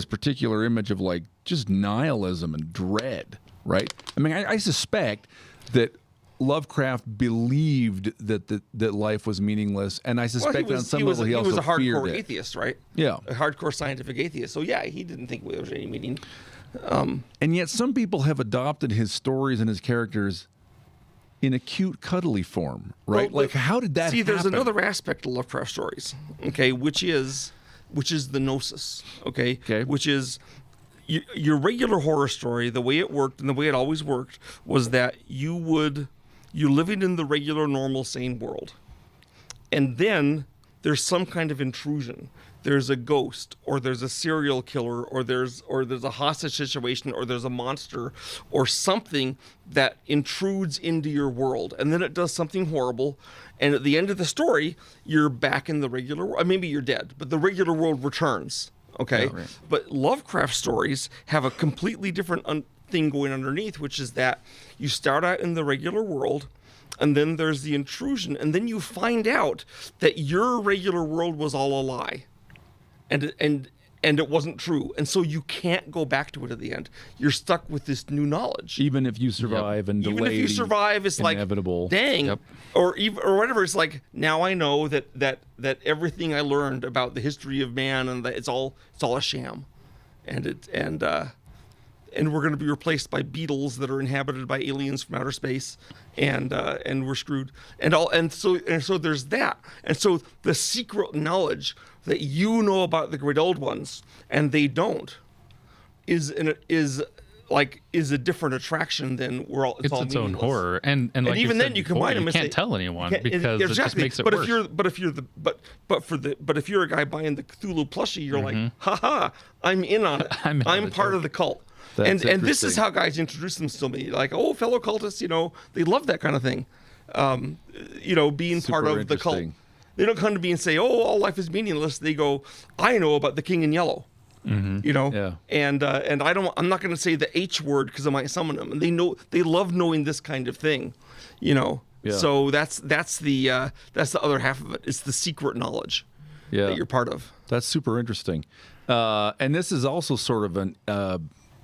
particular image of like just nihilism and dread, right? I mean, I suspect that Lovecraft believed that life was meaningless, and I suspect on some level he also was a hardcore feared it. atheist, right? Yeah, a hardcore scientific atheist. So yeah, he didn't think there was any meaning. And yet, some people have adopted his stories and his characters in a cute, cuddly form, right? Well, like, how did that happen? There's another aspect to Lovecraft stories, okay, which is the gnosis, okay? Which is your regular horror story. The way it worked and the way it always worked was that you're living in the regular, normal, sane world. And then there's some kind of intrusion. There's a ghost, or there's a serial killer, or there's a hostage situation, or there's a monster, or something that intrudes into your world. And then it does something horrible. And at the end of the story, you're back in the regular world. Maybe you're dead, but the regular world returns. Okay? Yeah, right. But Lovecraft stories have a completely different thing going underneath, which is that you start out in the regular world, and then there's the intrusion, and then you find out that your regular world was all a lie. and it wasn't true, and so you can't go back to it at the end. You're stuck with this new knowledge. Even if you survive and delay, even if you survive, it's inevitable. Like, dang, or whatever. It's like, now I know that everything I learned about the history of man and that it's all a sham, and we're going to be replaced by beetles that are inhabited by aliens from outer space, and we're screwed. And so there's that. And so the secret knowledge that you know about the great old ones and they don't is a different attraction than it's all its own meaningless. horror. And like even then you combine them you and can't say, tell anyone because it just makes it but worse. If you're a guy buying the Cthulhu plushie, you're like, haha, I'm in on it. I'm part of the cult. And this is how guys introduce them to me, like, oh, fellow cultists, they love that kind of thing, being Super part of the cult. They don't come to me and say, oh, all life is meaningless. They go, I know about the King in Yellow, and I'm not going to say the H word because I might summon them, and they love knowing this kind of thing, Yeah. So that's the other half of it. It's the secret knowledge that you're part of. That's super interesting, and this is also sort of an.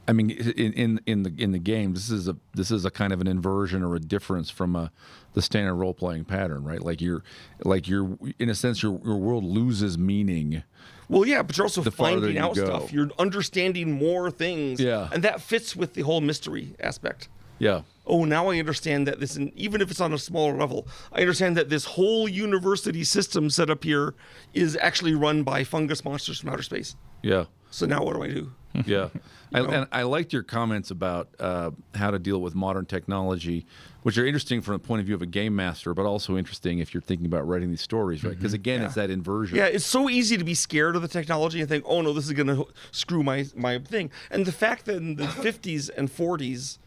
I mean, in the game, this is a kind of an inversion or a difference from the standard role playing pattern, right? Like you're in a sense your world loses meaning. Well, yeah, but you're also finding out stuff. You're understanding more things, and that fits with the whole mystery aspect. Yeah. Oh, now I understand that this, and even if it's on a smaller level, I understand that this whole university system set up here is actually run by fungus monsters from outer space. Yeah. So now what do I do? Yeah. And I liked your comments about how to deal with modern technology, which are interesting from the point of view of a game master, but also interesting if you're thinking about writing these stories, right? Because again, it's that inversion. Yeah, it's so easy to be scared of the technology and think, oh no, this is going to screw my thing. And the fact that in the 50s and 40s,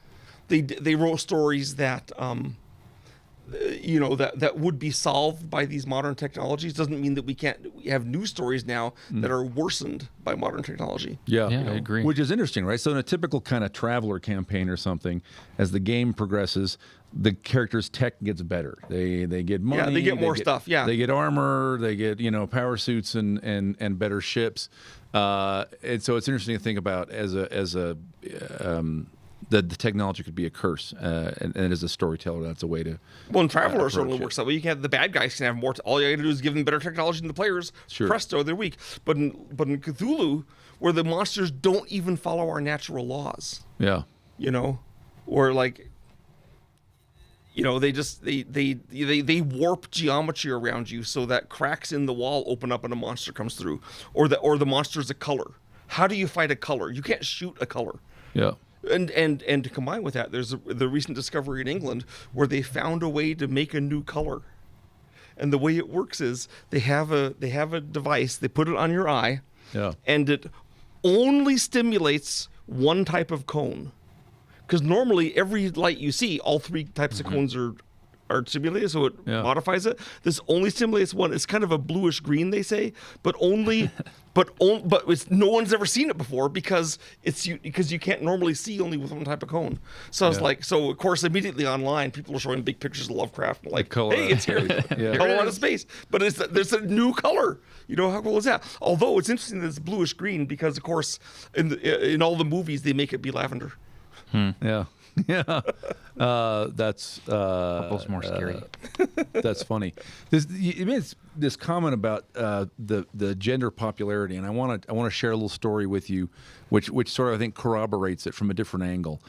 they wrote stories that that would be solved by these modern technologies doesn't mean that we have new stories now that are worsened by modern technology. Yeah, I agree. Which is interesting, right? So in a typical kind of traveler campaign or something, as the game progresses, the character's tech gets better. They get money. Yeah, they get more stuff. Yeah, they get armor. They get power suits and better ships. And so it's interesting to think about the technology could be a curse, and as a storyteller, that's a way to. Well, and Traveler certainly works that way. You can have the bad guys can have more. All you got to do is give them better technology than the players. Sure. Presto, they're weak. But in Cthulhu, where the monsters don't even follow our natural laws. Yeah. Or like. They warp geometry around you so that cracks in the wall open up and a monster comes through, or the monster's a color. How do you fight a color? You can't shoot a color. Yeah. And to combine with that, there's the recent discovery in England where they found a way to make a new color. And the way it works is they have a device, they put it on your eye, and it only stimulates one type of cone. Because normally every light you see, all three types of cones are stimulated, so it modifies it. This only stimulates one. It's kind of a bluish green, they say, but it's, no one's ever seen it before because you can't normally see only with one type of cone. So it's like, so of course immediately online people are showing big pictures of Lovecraft and like, hey, it's here, color out of space, but there's a new color. How cool is that? Although it's interesting that it's bluish green because of course in all the movies they make it be lavender. Yeah. Yeah, that's purple's more scary. That's funny. You made this comment about the gender popularity, and I want to share a little story with you, which sort of I think corroborates it from a different angle.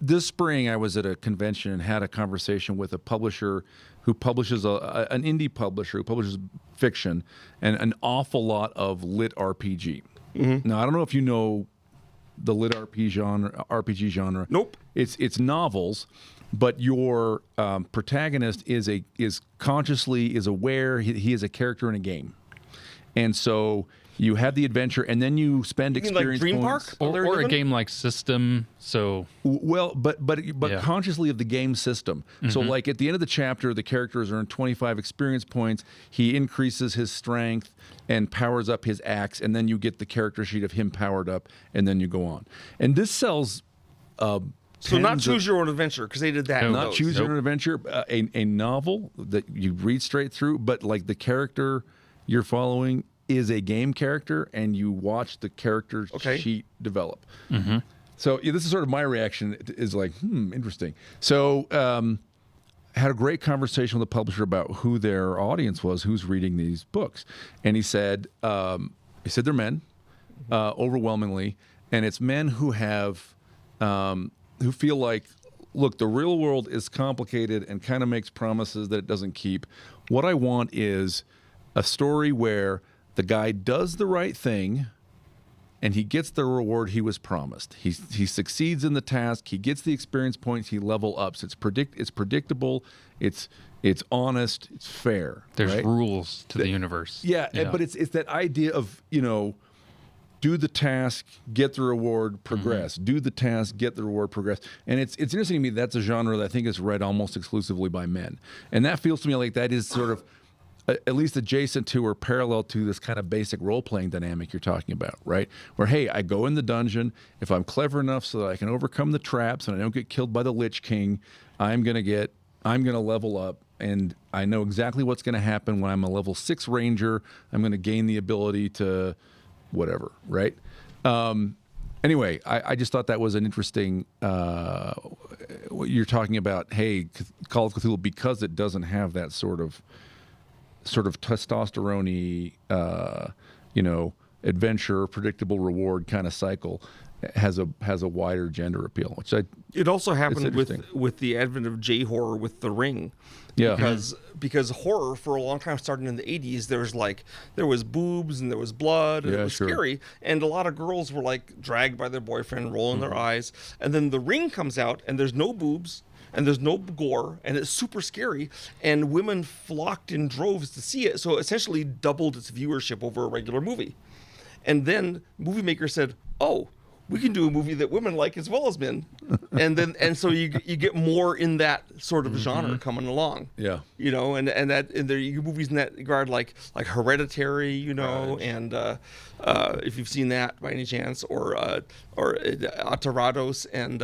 This spring, I was at a convention and had a conversation with a publisher who publishes an indie publisher who publishes fiction and an awful lot of lit RPG. Mm-hmm. Now, I don't know if you know the lit RPG genre. Nope. It's novels, but your protagonist is consciously aware he is a character in a game, and so you have the adventure, and then you spend experience like Dream points. Park or a game like System. So but consciously of the game system. Mm-hmm. So like at the end of the chapter, the character has earned 25 experience points. He increases his strength and powers up his axe, and then you get the character sheet of him powered up, and then you go on. And this sells. So not choose your own adventure, because they did that. Not choose your own adventure. A novel that you read straight through, but like the character you're following is a game character, and you watch the character sheet develop. Mm-hmm. So this is sort of my reaction is like, interesting. So had a great conversation with the publisher about who their audience was, who's reading these books. And he said they're men, overwhelmingly. And it's men who have, who feel like, look, the real world is complicated and kind of makes promises that it doesn't keep. What I want is a story where the guy does the right thing and he gets the reward he was promised. He succeeds in the task. He gets the experience points. He level ups. It's predictable. It's honest. It's fair. There's right? rules to the universe. Yeah, but it's that idea of, do the task, get the reward, progress. Mm-hmm. Do the task, get the reward, progress. And it's interesting to me that's a genre that I think is read almost exclusively by men. And that feels to me like that is sort of at least adjacent to or parallel to this kind of basic role-playing dynamic you're talking about, right? Where, hey, I go in the dungeon. If I'm clever enough so that I can overcome the traps and I don't get killed by the Lich King, I'm going to level up. And I know exactly what's going to happen when I'm a level 6 ranger. I'm going to gain the ability to whatever, right? Anyway, I just thought that was an interesting, what you're talking about, hey, Call of Cthulhu, because it doesn't have that sort of testosterone-y, adventure, predictable reward kind of cycle, has a wider gender appeal, which it also happened with the advent of J-horror with The Ring. Yeah. Because horror for a long time, starting in the 80s, there was boobs and there was blood and it was scary, and a lot of girls were like dragged by their boyfriend, rolling their eyes, and then The Ring comes out and there's no boobs and there's no gore and it's super scary, and women flocked in droves to see it, so it essentially doubled its viewership over a regular movie. And then movie makers said, oh, we can do a movie that women like as well as men, and so you get more in that sort of genre coming along. Yeah, and there you movies in that regard like Hereditary, and if you've seen that by any chance, or Atarados, and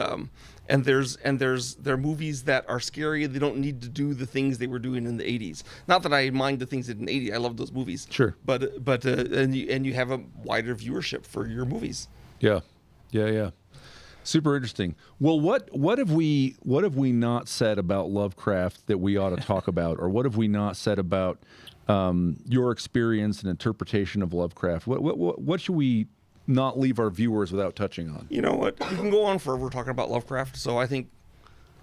there are movies that are scary. They don't need to do the things they were doing in the 80s. Not that I mind the things in the 80s. I love those movies. Sure, but you have a wider viewership for your movies. Yeah. Yeah. Super interesting. Well, what have we not said about Lovecraft that we ought to talk about, or what have we not said about your experience and interpretation of Lovecraft? What should we not leave our viewers without touching on? You know what? We can go on forever talking about Lovecraft. So I think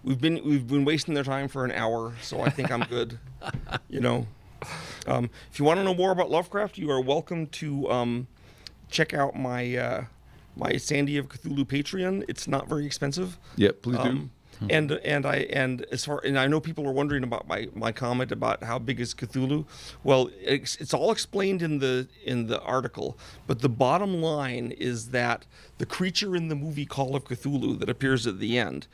we've been wasting their time for an hour. So I think I'm good. If you want to know more about Lovecraft, you are welcome to check out my Sandy of Cthulhu Patreon. It's not very expensive. Yep, please do. And I know people are wondering about my comment about how big is Cthulhu. Well, it's all explained in the article, but the bottom line is that the creature in the movie Call of Cthulhu that appears at the end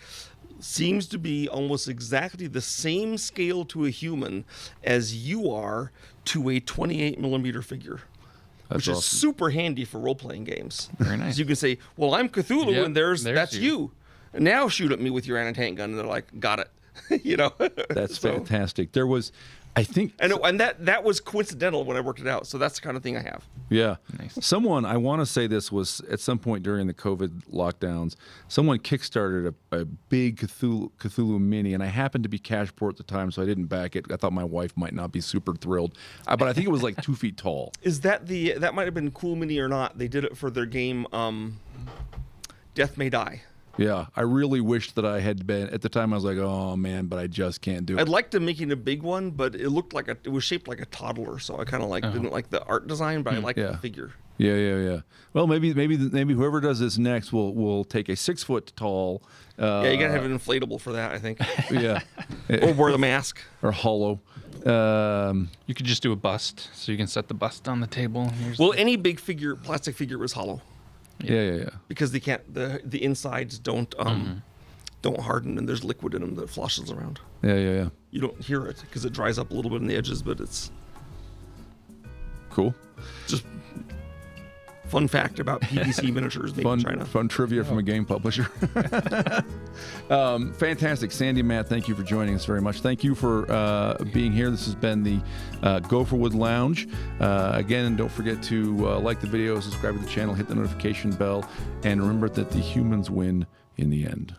seems to be almost exactly the same scale to a human as you are to a 28 millimeter figure. Which is super handy for role-playing games. Very nice. You can say, well, I'm Cthulhu, and there's that's you. And now shoot at me with your anti-tank gun. And they're like, got it. That's fantastic. There was, I think... And that was coincidental when I worked it out. So that's the kind of thing I have. Yeah. Nice. Someone, I want to say this was at some point during the COVID lockdowns, someone kickstarted a big Cthulhu mini, and I happened to be cash poor at the time, so I didn't back it. I thought my wife might not be super thrilled, but I think it was like 2 feet tall. Is that that might have been Cool Mini or not? They did it for their game Death May Die. Yeah, I really wished that I had been at the time. I was like, oh man, but I just can't do it. I'd like to make it a big one, but it looked like it was shaped like a toddler, so I kind of didn't like the art design, but I liked the figure. Yeah. Well, maybe whoever does this next will take a 6 foot tall. You gotta have an inflatable for that, I think. Yeah, or wear the mask or hollow. You could just do a bust, so you can set the bust on the table. Any big plastic figure was hollow. Yeah. Because they can't. The insides don't harden, and there's liquid in them that flushes around. Yeah. You don't hear it because it dries up a little bit on the edges, but it's cool. Just fun fact about PVC miniatures made in China. Fun trivia from a game publisher. Fantastic. Sandy and Matt, thank you for joining us very much. Thank you for being here. This has been the Gopherwood Lounge. Again, don't forget to like the video, subscribe to the channel, hit the notification bell, and remember that the humans win in the end.